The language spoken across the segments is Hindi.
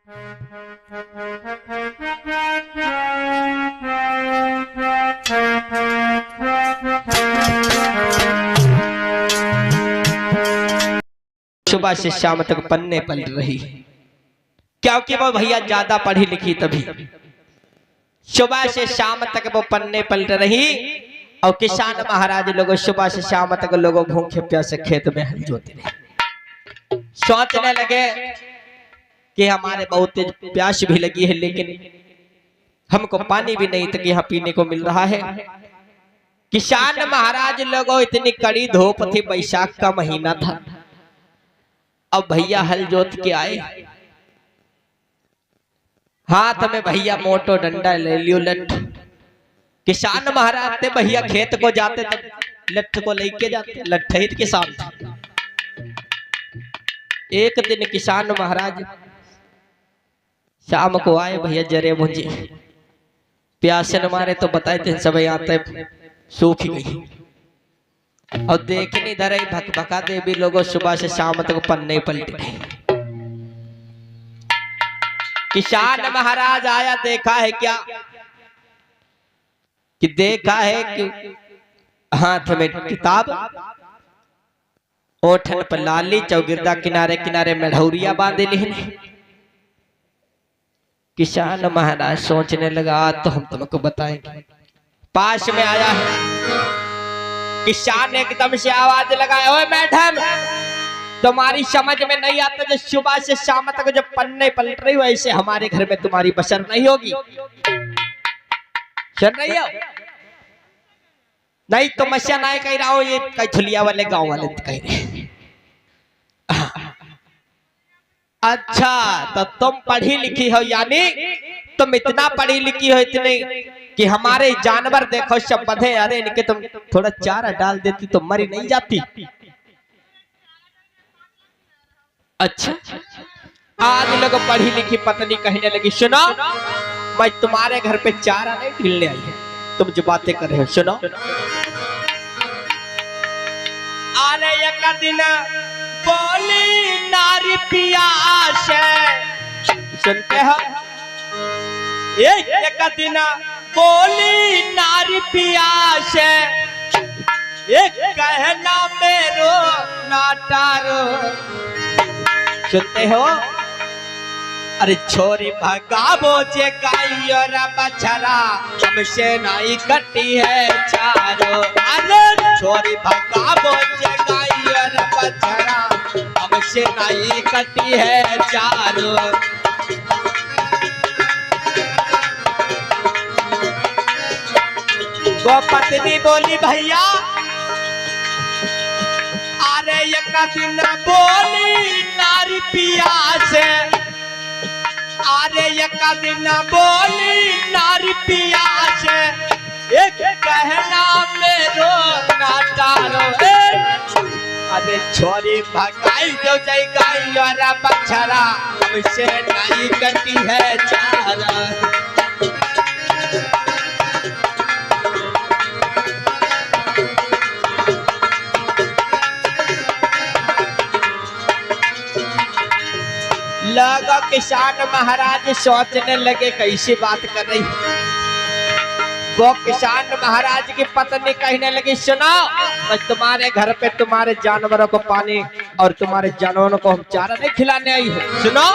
सुबह से शाम तक पन्ने पलट रही, क्योंकि वो भैया ज्यादा पढ़ी लिखी तभी। सुबह से शाम तक वो पन्ने पलट रही और किसान महाराज लोगों सुबह से शाम तक लोगों भूखे प्यासे खेत में हल जोते रहे। सोचने लगे कि हमारे बहुत तेज प्यास भी लगी है, लेकिन हमको पानी भी नहीं तक यहाँ पीने को मिल रहा है। किसान महाराज लोगों इतनी कड़ी धूप थी, बैसाख का महीना था। अब भैया हल जोत के आए, हाथ में भैया मोटो डंडा ले लियो लठ। किसान महाराज थे भैया खेत को जाते तब लठ को लेके जाते, लठ के साथ। एक दिन किसान महाराज शाम को आए, भैया जरे मुझे प्यासे न मारे तो बताए थे सब आते सूख गई। और देखने धरे भकभका देवी लोगों सुबह से शाम तक पन्ने पलट गए। किसान महाराज आया, देखा है क्या कि देखा है कि हाथ में किताब, ओठन पर लाली, चौगिरदा किनारे किनारे मेढौरिया बांधे लिहने। किसान महाराज सोचने लगा तो हम तुमको बताएंगे। पास में आया है, किसान एकदम से आवाज लगाया, ओए मैडम तुम्हारी समझ में नहीं आता, जो सुबह से शाम तक जब पन्ने पलट रही वैसे हमारे घर में तुम्हारी बसर नहीं होगी। सुन रही हो? नहीं तो मस्या नहीं कह रहा हूं, ये कैथुलिया वाले गांव वाले कह रहे। अच्छा तो तुम पढ़ी लिखी हो, यानी तुम इतना पढ़ी लिखी हो इतने कि हमारे जानवर देखो सब बंधे, अरे इनके तुम थोड़ा चारा डाल देती तो मरी नहीं जाती। अच्छा आज लोग पढ़ी लिखी पत्नी कहने लगी, सुनो मैं तुम्हारे घर पे चारा नहीं ढीलने आई है, तुम जो बातें कर रहे हो सुनो। अरे एक दिन बोली नारी पियास, सुनते हो? एक दिन बोली नारी पियास, एक कहना मेरो नाटारो। सुनते हो? अरे छोरी भगावो जे गाय और बछड़ा, हमसे नहीं कटी है चारो। अरे छोरी भगावो जे गाय और बछड़ा, हमसे नहीं कटी है चारो। वो पत्नी बोली भैया, अरे एक दिन बोली नारी पियास, अरे एक दिन बोली नारी पियास, एक कहना मेरो नाटारो। अरे छोरी भगाई दो जय गाय और बछड़ा, हमसे नहीं कटी है चारा। लगा किसान महाराज सोचने लगे कैसी बात कर रही। वो किसान महाराज की पत्नी कहने लगी, सुनो मैं तुम्हारे घर पे तुम्हारे जानवरों को पानी और तुम्हारे जानवरों को हम चारा नहीं खिलाने आई हूँ। सुनो,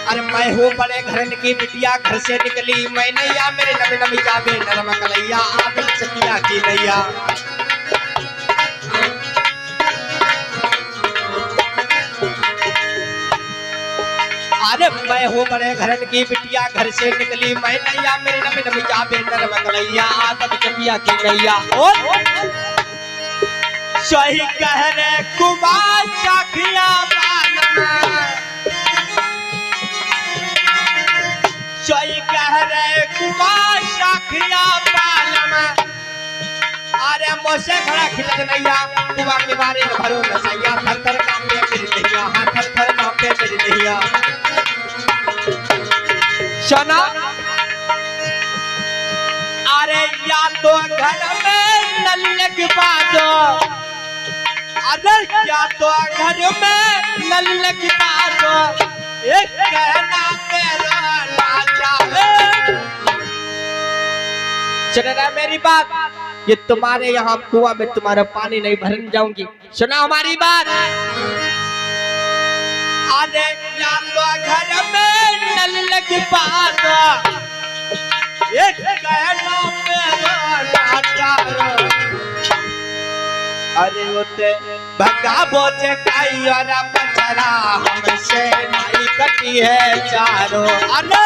अरे मैं हूँ बड़े घर की बिटिया, घर से निकली मैं नैया, मेरे नमी नमी जाबे नरम कलैया, आप सकिया की नैया। अरे मैं हूँ बड़े घरन की बिटिया, घर से निकली मैं नैया, मेरे नमी नमी जाबे नरम कलैया, आदम चकिया की नैया। सही कह रहे कुमार चाखिया सही कह रहे कुमार शाखिया पालम। अरे मोसे खड़ा खिलत नैया, कुआ के बारे में भरो नसैया, थर थर कांपे मेरी नैया, हाँ थर थर कांपे मेरी नैया। सुना, अरे या तो घर में नल लगवा दो, अरे या तो घर में नल लिखता तो एक कहना मेरा राजा सुन रहा मेरी बात। ये तुम्हारे यहाँ कुआं में तुम्हारा पानी नहीं भरने जाऊंगी। सुना हमारी बात। आने घर में नल लग पाता एक कहना मेरा राजा। अरे होते भगा बोझे काई और बचरा हमसे नहीं कटी है चारों। अरे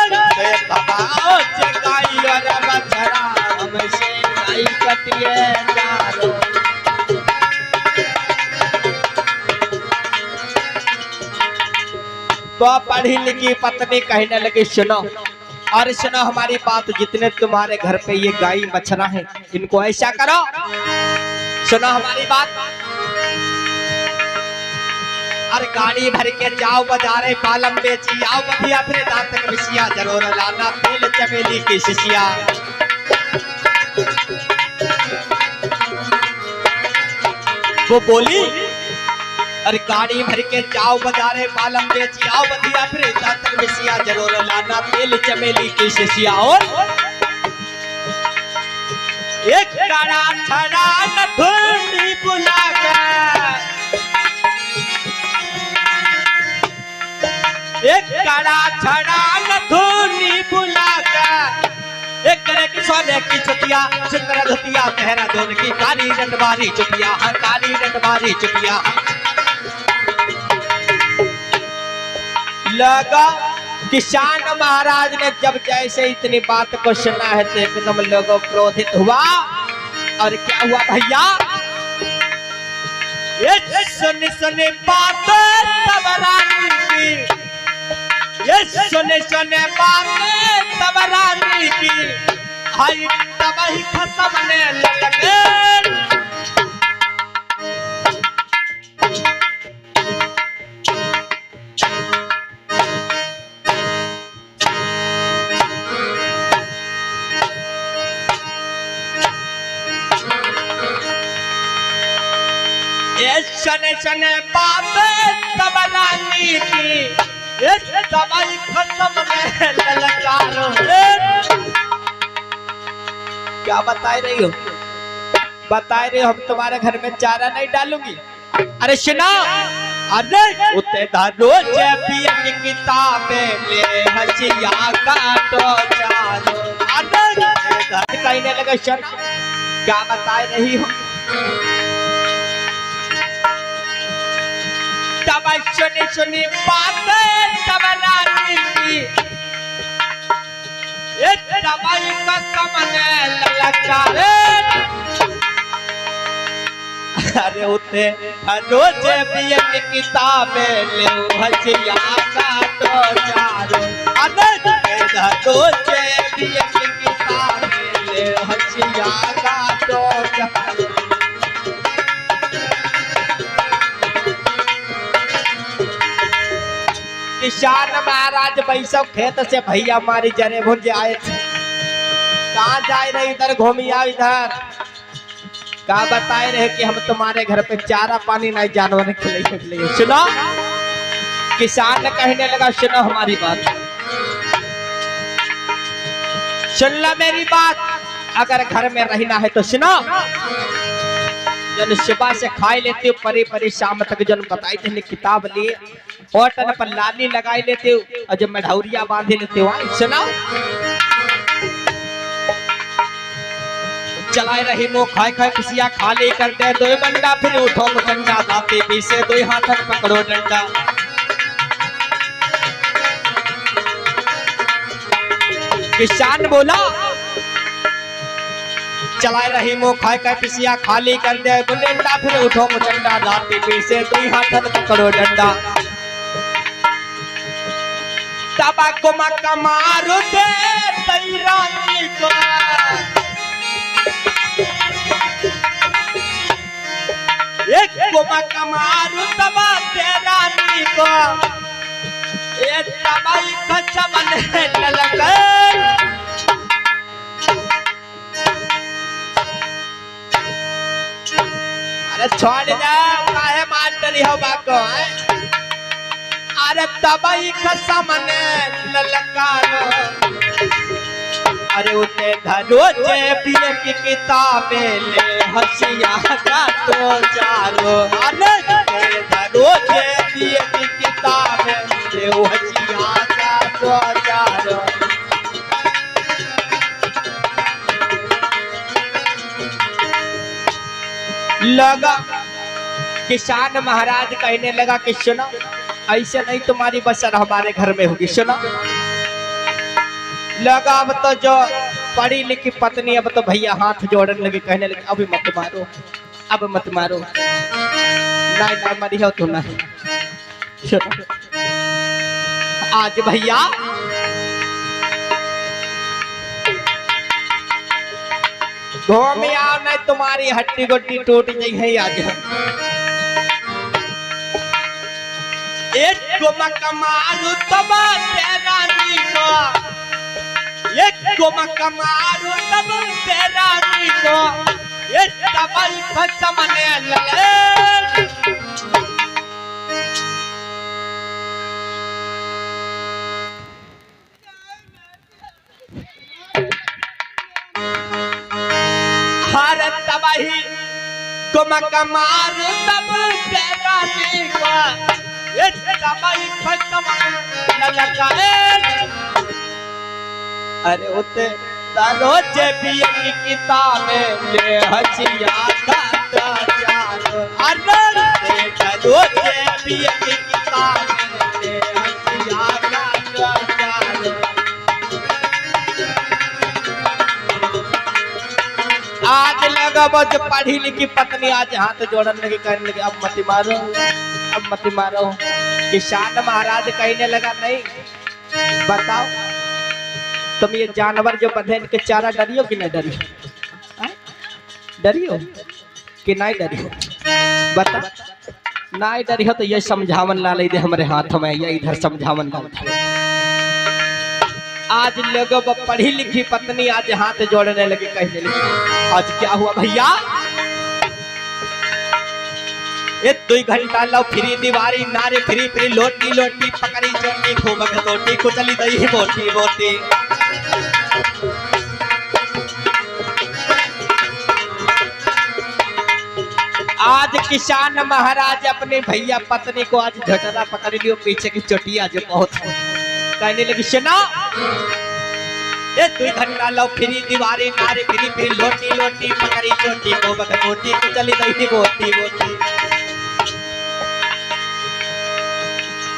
भगा बोझे काई और बचरा हमसे नहीं कटी है चारों। तो पढ़ी लिखी पत्नी कहने लगी सुनो और सुनो हमारी बात। जितने तुम्हारे घर पे ये गाय बछड़ा है इनको ऐसा करो। सुनो हमारी बात। अरे गाड़ी भर के जाओ बाजारे पालम बेची आओ बढ़िया फिर दांत तक मिसिया जरूर लाना तेल चमेली की शिशिया। वो बोली अरे गाड़ी भर के जाओ बाजारे पालम बेची आओ बढ़िया फिर दांत तक मिसिया जरूर लाना तेल चमेली की शिशिया। और एक काड़ा छड़ा नथुनी बुला कर एक काड़ा छड़ा नथुनी बुला कर एक करे की सोने की चुटिया सुंदर धुतिया तेहरा दोन की काली रटबारी चुटिया हर काली रटबारी चुटिया। लगा किसान महाराज ने जब जैसे इतनी बात को सुना है तो एकदम लोगों क्रोधित हुआ। और क्या हुआ भैया ये सुने सुने बात तब रानी की ये सुने सुने बात तब रानी की हाय तब ही खत्म ने लगे। शने शने बातें तब रानी की दवाई खत्म में ललकारो। क्या बता रही हो? बता रही हो हम तुम्हारे घर में चारा नहीं डालूंगी। अरे सुना अरे उते रोज पियन किताबें ले हसिया काटो चारो। अरे कहने लगा सुना क्या बता रही हो? तब सुनी सुनी बातें तब रानी की दवाई कसम ने ललकारे। अरे उते रोज पियन किताबें ले हसिया काटो चारो। अरे रोज पियन किताबें ले हसिया काटो चारो। किसान महाराज बैसव खेत से भैया मारी जरे भुंज आए थे। कहाँ जाए रहे इधर घूमी आओ इधर। कहा बताए रहे कि हम तुम्हारे घर पे चारा पानी नहीं जानवर खिलाइए के लिए। सुनो किसान कहने लगा सुनो हमारी बात सुन ला मेरी बात। अगर घर में रहना है तो सुनो जन सुबह से खाई लेते हो परी परी शाम तक जन बताई थे किताब लिए और तन पर लाली लगाई लेते हो और जब मढ़ौरिया बांधे लेते हो। सुनाओ चलाए रही मुँह खाए खाए किसिया खाली करते दो बंडा फिर उठो मुचंडा दाते पीसे दो हाथन पकड़ो डंडा। किसान बोला चलाए रही मुँह खाए खाए पिसिया खाली कर दे डंडा फिर उठो मुचंडा दाते पीसे दो हाथन पकड़ो डंडा। तबाको मक्का मारो दे तैरानी को एक को मक्का मारो तबा तेरानी को ये तबाई कच्चा बने ललके। अरे छोड़ दे काहे मार रही हो बाको अरे तबई खसमने ललकारो अरे उते धरोचे पिए की किताबें ले हसिया का तो चारो अरे धरोचे पिए की किताबें ले हसिया का तो चारो लगा किसान महाराज कहने लगा कि सुनो ऐसे नहीं तुम्हारी बसर हमारे घर में होगी सुनो लगा अब तो जो पढ़ी लिखी पत्नी अब तो भैया हाथ जोड़ने लगे कहने लगे अभी मत मारो अब मत मारो नहीं नहीं मरी हो तो नहीं सुनो आज भैया घूम आओ नहीं तुम्हारी हड्डी गुड्डी टूट गई है आज एक को मकमारू तबा तेरा नीको एक को मकमारू तबा तेरा नीको एक तबल फसमने लले भारत तबाही को मकमारू तबा तेरा नीको अरे उते रोजे पिए की किताबें ले हसिया का चारो अरे रोजे पिए की किताबें ले हसिया का चारो आज लगा बस पढ़ी लिखी पत्नी आज हाथ जोड़ने लगी कहने लगी अब मत मारो अब मत मारो किसान महाराज कहने लगा नहीं बताओ तुम ये जानवर जो बंधे इनके चारा डरियो कि नहीं डरियो डरियो कि नहीं डरियो बता नहीं डरियो तो ये समझावन ला ले दे हमारे हाथ में ये इधर समझावन ला आज लोगों पढ़ी लिखी पत्नी आज हाथ जोड़ने लगी कहने लगी आज क्या हुआ भैया ये 2 घंटा लो फ्री दीवारी नारे फ्री फ्री लोटी लोटी पकड़ी चोटी खूब खतोटी कुचली दही बोटी बोटी आज किसान महाराज अपने भैया पत्नी को आज झटरा पकड़ लियो पीछे की चोटी आज बहुत कहने लगी सुना ये 2 घंटा लो फ्री दीवारी नारे फ्री फ्री लोटी लोटी पकड़ी चोटी खूब खतोटी कुचली दही बोटी बोटी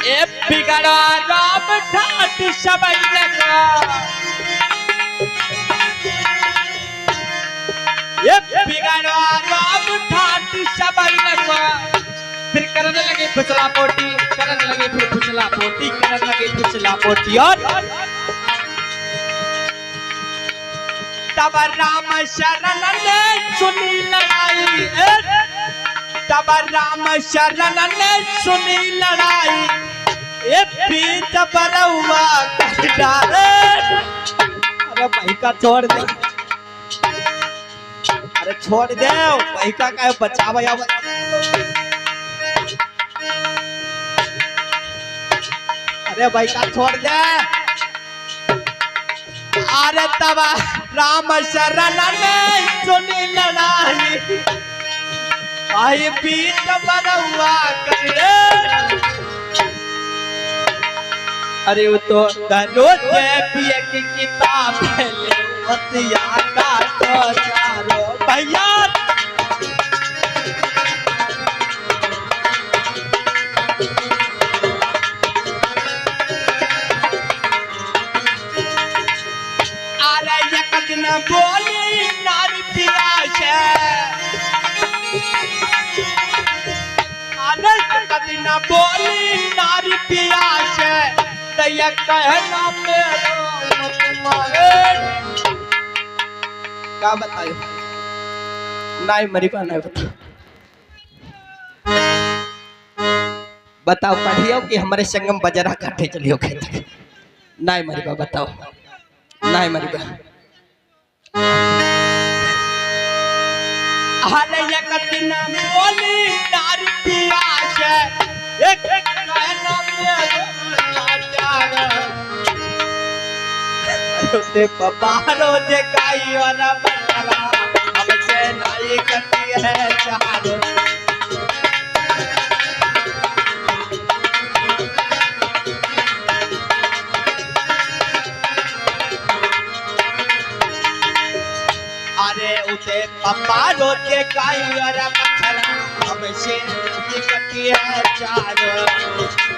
ए बिगड़ा राम ठाट सबई लगा ये बिगड़ा राम ठाट सबई लगा फिर करने लगे फुसला पोटी करने लगे फिर फुसला पोटी करने लगे फुसला पोटी और तब राम शरण ने सुनी लड़ाई तब राम शरण ने सुनी लड़ाई ये पीठ बरवा कर डाले अरे भाई का छोड़ दे अरे छोड़ दे भाई का बचावा या अरे भाई का छोड़ दे अरे तब राम शरण ने सुनी लड़ाई आई पीठ बरवा कर अरे वो तो रोजे पिए की किताब ले हसिया का तो चारो भैया अरे एक दिन बोली नारी पियास अरे एक दिन बोली नारी पियास दैया कहना मेरो क्या बतायो नहीं मरी पा नहीं बताओ पढ़ियो कि हमारे संगम बजरा काटे चलियो खेत नहीं मरी पा बताओ नहीं मरी पा हाले एक दिन बोली नारी पियास एक कहना मेरो सुते पपारो जे काई और बकरा हमसे नहीं कटी है चारो अरे उसे पपारो जे काई और बकरा हमसे नहीं कटी है चारो